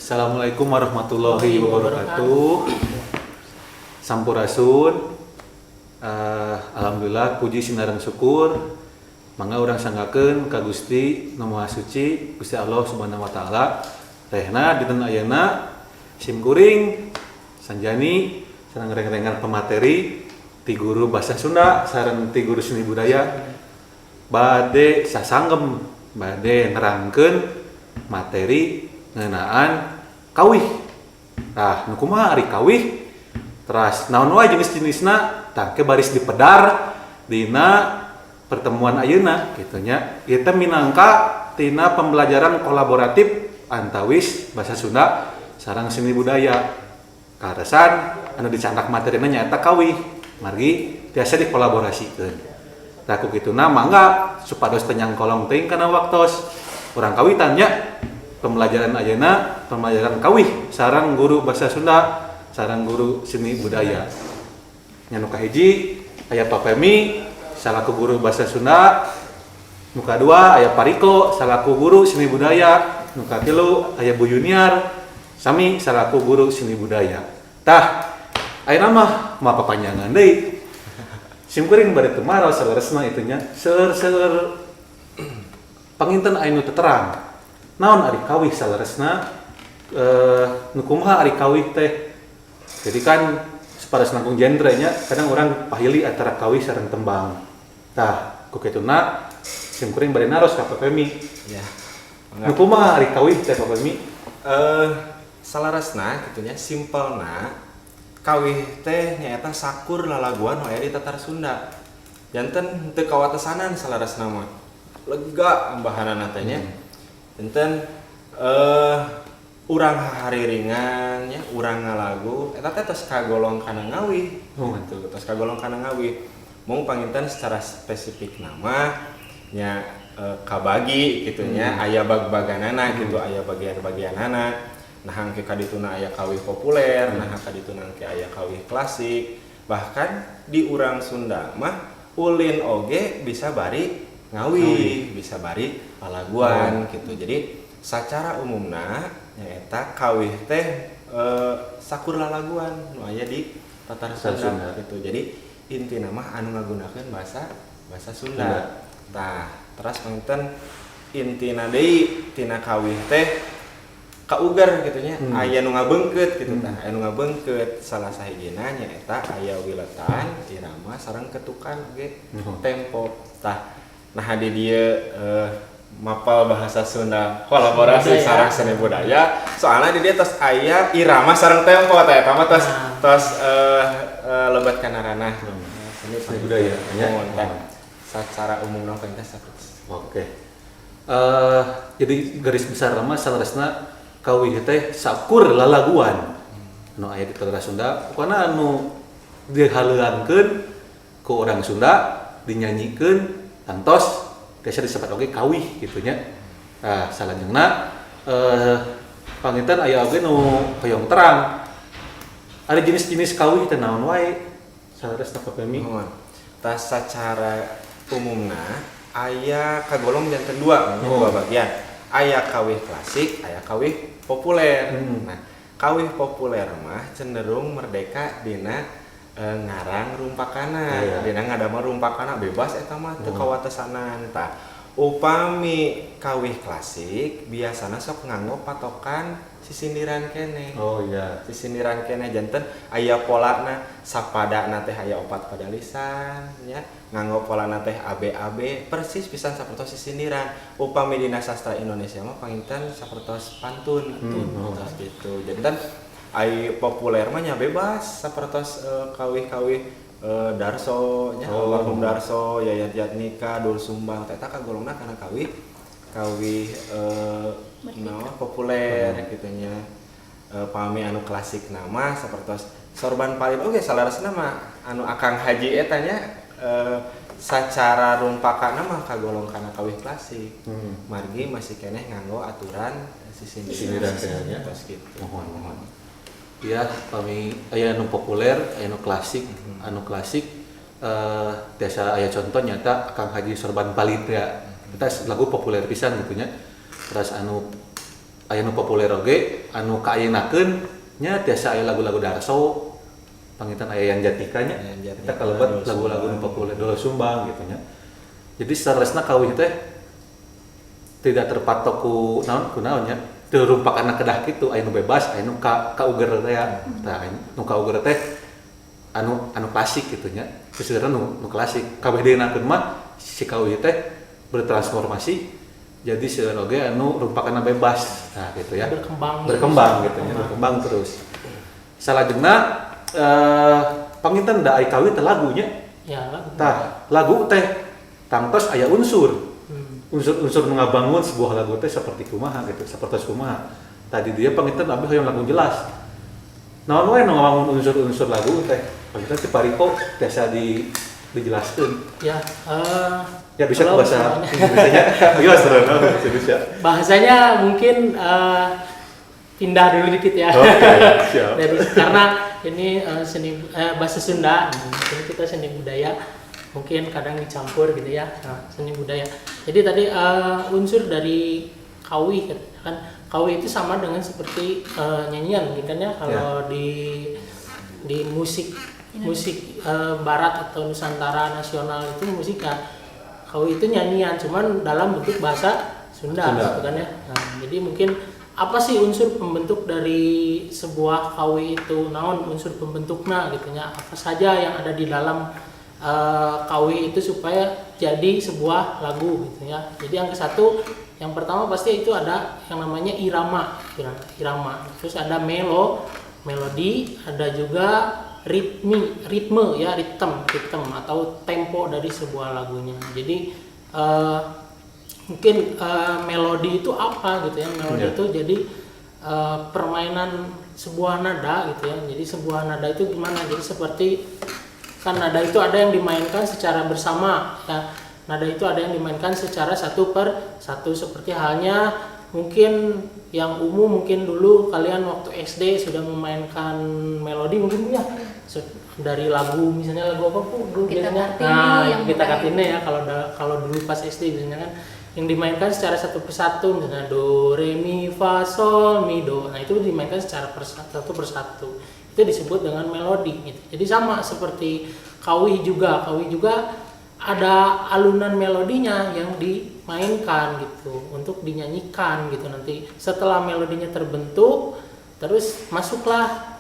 Assalamualaikum warahmatullahi wabarakatuh. Sampurasun. Alhamdulillah puji sinaran syukur. Mangga urang sanggakeun ka Gusti Nu Maha Suci, Gusti Allah Subhanahu wa taala. Rehna dinten ayeuna sim kuring sanjani sareng reng-rengan pemateri ti guru basa Sunda sareng ti guru seni budaya bade sasanggem bade nerangkeun materi ngeunaan kawih. Nah, nu kumaha ari kawih? Teras naon wae jenis-jenisna? Tah ke baris dipedar dina pertemuan ayeuna kitu nya. Ieu teh minangka tina pembelajaran kolaboratif antawis basa Sunda sareng seni budaya. Karesan anu dicandak materina nyaeta kawih. Margi tiasa dikolaborasikeun. Tah ku kituna mangga supados teu nyangkolong teuing kana waktos. Urang kawitan nya pembelajaran ayeuna pembelajaran kawih sareng guru bahasa Sunda sareng guru seni budaya. Nya nu kahiji aya Pak Femi salaku guru bahasa Sunda, nu kadua aya Pariko salaku guru seni budaya, nu katilu aya Bu Yuniar sami salaku guru seni budaya. Tah ayeuna mah papanjangan deui. Sim kuring bade teu maraos sabaresna itu nya seueur panginten aya nu teu terang. Naon ari kawih salaresna nu kumaha ari kawih teh. Jadi kan saparas nanggung genre nya kadang orang pahili antara kawih sareng tembang. Tah ku kituna sim kuring bade naros ka Pak Femi. Ya. Nu kumaha ari kawih teh Pak Femi? Salaresna kitu nya simpelna kawih teh nyaeta sakur lalaguan nu aya di tatar Sunda. Janten teu kawatesanan salaresna mah. Lega ambahanana teh nya. Enten urang hariringan nya urang ngalagu eta teh tos kagolong kana ngawih gitu tos kagolong kana ngawih mung panginten secara spesifik nama nya kabagi gitu nya aya bag-baganana gitu aya bagian-bagianana nah hangke kadituna aya kawih populer nah kadituna hangke aya kawih klasik bahkan di urang Sunda mah ulin oge bisa bari ngawih bisa bari palaguan gitu. Jadi secara umumna nyaeta kawih teh sakur lalaguan nu aya di tatar Sunda gitu. Jadi intina mah anu ngagunakeun bahasa Sunda. Tah, teras panten intina deui tina kawih teh kaugar gitu nya. Aya nu ngabeungkeut gitu tah. Aya nu ngabeungkeut salah sahijina nyaeta aya wiletan, irama sareng ketukan ge tempo. Tah nah di dieu mapal bahasa Sunda kolaborasi sareng seni budaya soalnya di dieu tos aya irama sareng tempo teh eta mah tos lebat kana ranah seni budaya nya secara umum nang teh sakitu. Oke. Jadi garis besar mah salaresna kawih teh sakur lalaguan. Nu aya di tatar Sunda pokona anu dihaleuangkeun ku urang Sunda dinyanyikeun kantos biasa disebut oge kawih gitu nya. Nah, salanjutna panginten aya oge nu hoyong terang. Ada jenis-jenis kawih teh naon wae? Salaresna Pak Femi. Tah sacara umumna aya kagolong janten dua bagian. Aya kawih klasik, aya kawih populer. Nah, kawih populer mah cenderung merdeka dina ngarang rumpakana dina ngadamel rumpakana bebas eta mah teu kawatesanan tah upami kawih klasik biasana sok nganggo patokan sisindiran keneh sisindiran keneh janten aya polana sapadana teh aya opat pada lisan nya nganggo polana teh AB persis pisan sapertos sisindiran upami dina sastra Indonesia mah panginten sapertos pantun gitu janten ai populer mah nya bebas sapertos kawih-kawih Darso nya almarhum Darso Yayat Jatnika Dul Sumbang eta kagolongna kana kawih naon populer kitu nya pami anu klasik nama sapertos Sorban Palit oge salaresna mah anu Akang Haji eta nya sacara rumpakana mah kagolong kana kawih klasik margi masih keneh nganggo aturan sisindiran tos kitu. Mohon Ya, kami aya anu populer, aya anu klasik. Anu klasik biasa aya contoh nyata Kang Haji Sorban Palit ya. Eta lagu populer pisan gitu nya. Terus anu aya nu populer oge anu kaayenakeun nya tiasa aya lagu-lagu Darso pangitan aya Yayan Jatnika nya kita kalebat lagu-lagu nu populer Doel Sumbang gitu nya. Jadi saresna kawih teh tidak terpatok ku naon nya teu rumpakana kedah kitu aya nu bebas aya nu ka uger teh ya. Tah nu ka uger teh anu klasik gitu nya. Sebenarnya nu klasik kabeh deunakeun mah si kawih teh bertransformasi jadi seueur oge anu rumpakana bebas. Nah gitu ya. Berkembang gitu nya, berkembang terus. Salajengna panginten da ai kawih teh lagunya. Ya, lagu. Tah, lagu teh tangtos aya unsur. Unsur-unsur ngabangun sebuah lagu teh seperti kumaha gitu, seperti kumaha. Tadi dia panginten abdi hoyong lagu jelas. Naon wae nu ngabangun unsur-unsur lagu teh. Panginten ti pariko biasa dijelaskeun. Ya, ya bisa ke bahasa Indonesia. Gimana sebenarnya bahasa Indonesia? Bahasanya mungkin pindah dulu dikit ya. Oke, siap. Karena ini seni bahasa Sunda, ini kita seni budaya. Mungkin kadang dicampur gitu ya, seni budaya. Jadi tadi unsur dari kawih kan, kawih itu sama dengan seperti nyanyian, gitu kan ya. Kalau di musik barat atau nusantara nasional itu musik kan, kawih itu nyanyian, cuman dalam bentuk bahasa Sunda. Gitu kan ya. Nah, jadi mungkin apa sih unsur pembentuk dari sebuah kawih itu? Naon unsur pembentuknya gitu ya? Apa saja yang ada di dalam kawih itu supaya jadi sebuah lagu gitu ya. Jadi yang pertama pasti itu ada yang namanya irama. Terus ada melodi, ada juga ritme ya, ritme atau tempo dari sebuah lagunya. Jadi mungkin melodi itu apa gitu ya? Melodi itu jadi permainan sebuah nada gitu ya. Jadi sebuah nada itu gimana? Jadi seperti kan nada itu ada yang dimainkan secara bersama ya. Nada itu ada yang dimainkan secara satu per satu, seperti halnya mungkin yang umum, mungkin dulu kalian waktu SD sudah memainkan melodi mungkin ya dari lagu, misalnya lagu apa dulu biasanya. Nah, kita Kartini ya kalau dulu pas SD biasanya kan yang dimainkan secara satu persatu, misalnya do re mi fa sol mi do. Nah, itu dimainkan secara satu persatu. Itu disebut dengan melodi gitu. Jadi sama seperti kawih juga ada alunan melodinya yang dimainkan gitu untuk dinyanyikan gitu. Nanti setelah melodinya terbentuk terus masuklah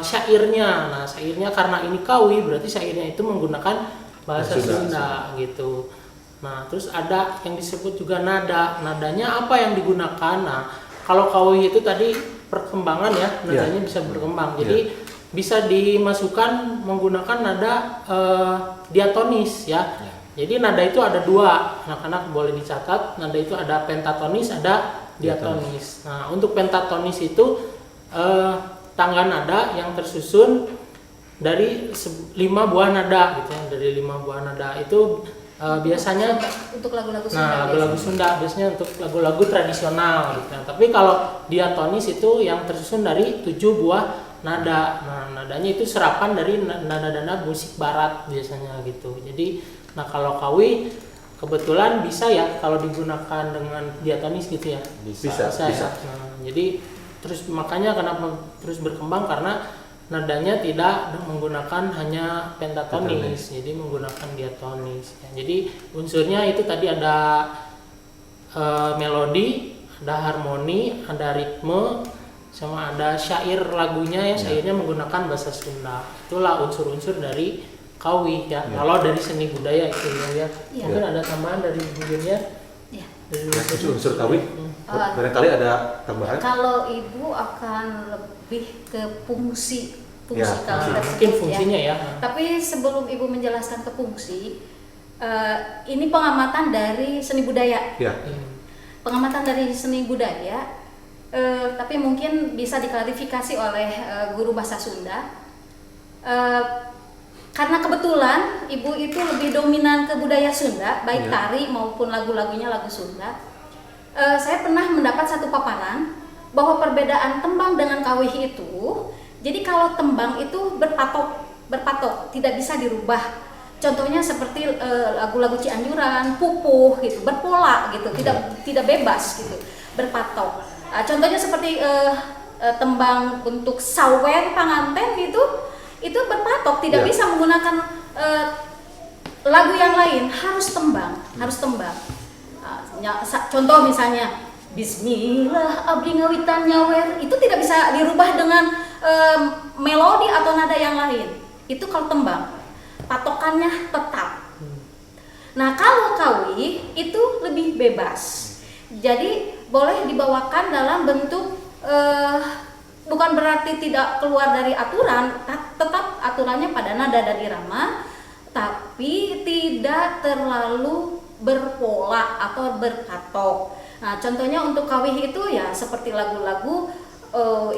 syairnya. Nah, syairnya karena ini kawih berarti syairnya itu menggunakan bahasa Sunda gitu. Nah, terus ada yang disebut juga nada. Nadanya apa yang digunakan? Nah, kalau kawih itu tadi perkembangan ya, nadanya bisa berkembang. Jadi bisa dimasukkan menggunakan nada diatonis ya. Jadi nada itu ada dua, anak-anak boleh dicatat. Nada itu ada pentatonis, ada diatonis. Nah, untuk pentatonis itu tangga nada yang tersusun dari 5 buah nada gitu ya. Dari 5 buah nada itu biasanya untuk lagu-lagu Sunda. Nah, lagu-lagu Sunda biasanya untuk lagu-lagu tradisional gitu. Tapi kalau diatonis itu yang tersusun dari 7 buah nada. Nah, nadanya itu serapan dari nada-nada musik barat biasanya gitu. Jadi, nah kalau kawih kebetulan bisa ya kalau digunakan dengan diatonis gitu ya. Bisa. Ya. Nah, jadi terus makanya kenapa terus berkembang karena nadanya tidak menggunakan hanya pentatonis, jadi menggunakan diatonis. Ya, jadi unsurnya itu tadi ada melodi, ada harmoni, ada ritme, sama ada syair lagunya ya. Syairnya menggunakan bahasa Sunda. Itulah unsur-unsur dari kawih ya. Kalau dari seni budaya itu ya. Mungkin ada tambahan dari Bu Julia? Ya. Unsur kawih. Barangkali ada tambahan. Kalau Ibu akan lebih ke fungsi kalau mungkin fungsinya ya. Tapi sebelum Ibu menjelaskan ke fungsi, ini pengamatan dari seni budaya. Ya. Pengamatan dari seni budaya, tapi mungkin bisa diklarifikasi oleh guru bahasa Sunda. Karena kebetulan Ibu itu lebih dominan ke budaya Sunda, baik tari maupun lagu-lagunya lagu Sunda. Saya pernah mendapat satu paparan bahwa perbedaan tembang dengan kawih itu, jadi kalau tembang itu berpatok, tidak bisa dirubah. Contohnya seperti lagu-lagu Cianjuran, Pupuh gitu, berpola gitu, tidak bebas gitu, berpatok. Contohnya seperti tembang untuk sawer panganten gitu, itu berpatok tidak Iya. bisa menggunakan lagu yang lain, harus tembang, harus tembang. Contoh misalnya Bismillah abdi ngawitan nyawer, itu tidak bisa dirubah dengan melodi atau nada yang lain. Itu kalau tembang, patokannya tetap. Nah kalau kawih itu lebih bebas, jadi boleh dibawakan dalam bentuk bukan berarti tidak keluar dari aturan, tetap aturannya pada nada dan irama, tapi tidak terlalu berpola atau berpatok. Nah, contohnya untuk kawih itu ya seperti lagu-lagu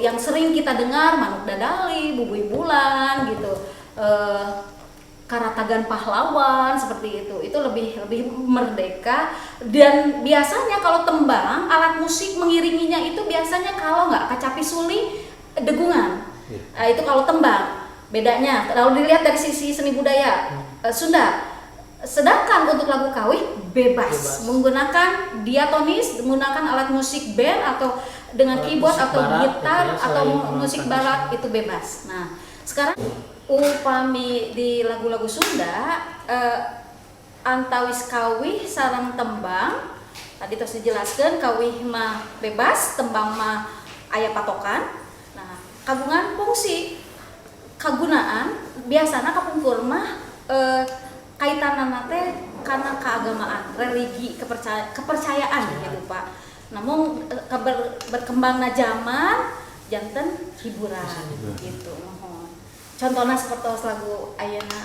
yang sering kita dengar, Manuk Dadali, Bubui Bulan gitu, Karatagan Pahlawan seperti itu lebih merdeka. Dan biasanya kalau tembang, alat musik mengiringinya itu biasanya kalau nggak kacapi suling, degungan. Nah, itu kalau tembang. Bedanya kalau dilihat dari sisi seni budaya Sunda. Sedangkan untuk lagu kawih bebas menggunakan diatonis, menggunakan alat musik band atau dengan Alat keyboard musik atau barat, gitar gitu ya, atau selain musik menggunakan barat itu bebas. Nah, sekarang upami di lagu-lagu Sunda antawis kawih sareng tembang tadi terus dijelaskan, kawih mah bebas, tembang mah aya patokan. Nah, kagungan fungsi kagunaan biasanya kapungkur mah kaitanana teh karena keagamaan, religi, kepercayaan gitu Pak. Namun berkembangna zaman janten hiburan gitu. Contohnya seperti lagu ayeuna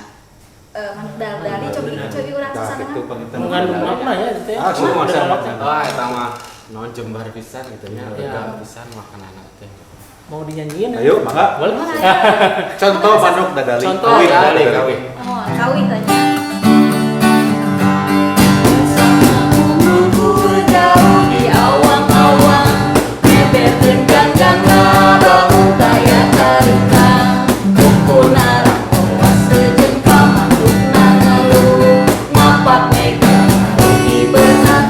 Manuk Dadali cobi urang Nah, sasana. itu penginten. Mengandung makna ya itu ya. Asli, Masalah. eta mah non jembar pisan gitu nya, Ya. lega pisan makanan teh. Mau dinyanyiin? Ayo, mangga. Boleh. Contoh Manuk Dadali. Contoh, Kawih, Dadali, Dadali. kawih. Oh, kawih tanya. Jauh di awang-awang, beber genggang bau daya tarikan, kumpulna rakowas sejengkal manuk nangeluh, ngapak mega di benak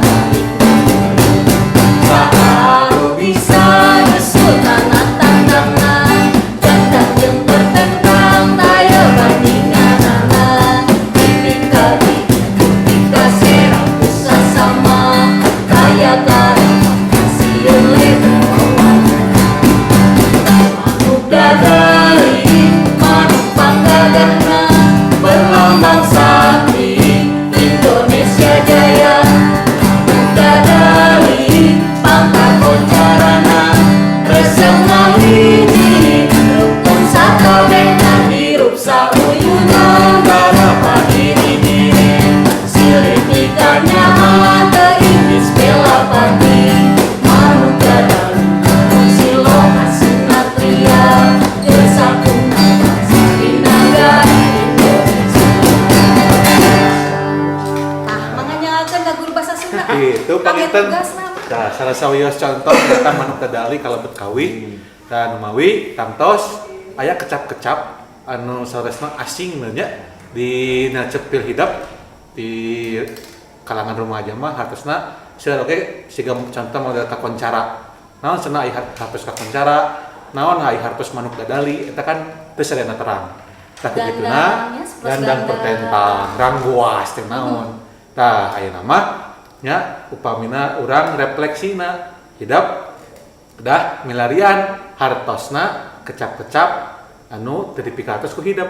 saaru bisa gesut tanah tandangna, jandang jeung bertentang daya bandinganana, ketika ketika serang pusat sama kaya garang siun lebawan Manuk Dadali manuk panggagahna berlambang sakti Indonesia Jaya. Manuk Dadali pangkat koncarana resep ngahiji rukun sakabehna hirup sauyuna barapan diri silih ikannya mata Inggris bela pati Manuk Dadali silo asinatria jersakuna sarinaga Indonesia. Nah, mengenyakan lagu bahasa Sunda. Itu Pakai penginten. tugas nama. Nah, salah sawios contoh tentang Manuk Dadali kalau berkawih dan mawi tangtos aya kecap-kecap anu saresna asing nya di nacepil hidap di kalangan remaja mah hartosna seueur oge siga contoh model kakoncara. Naon cenah aya hartos kakoncara, naon aya hartos Manuk Dadali eta kan teu sarena terang. Tah begituna Gandangnya seperti gandang gandang. pertentang, rangguas teh naon. Tah ayeuna mah nya upamina urang refleksina hidup udah milarian hartosna kecap-kecap anu teu dipikatos ku hidup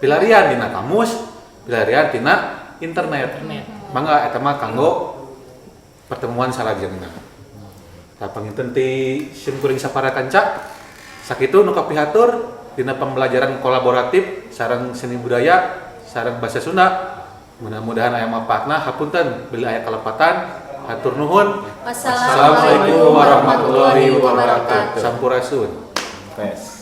pilarian dina kamus pilarian dina internet mangga eta mah kanggo pertemuan salajengna. Tah panginten ti sim kuring sapara kanca sakitu nu kapihatur dina pembelajaran kolaboratif sareng seni budaya sareng bahasa Sunda. Mudah-mudahan aya manfaatna. Hapunten bila aya kalepatan. Hatur nuhun. Wassalamualaikum Assalamualaikum warahmatullahi wabarakatuh. wabarakatuh. Sampurasun. Pes.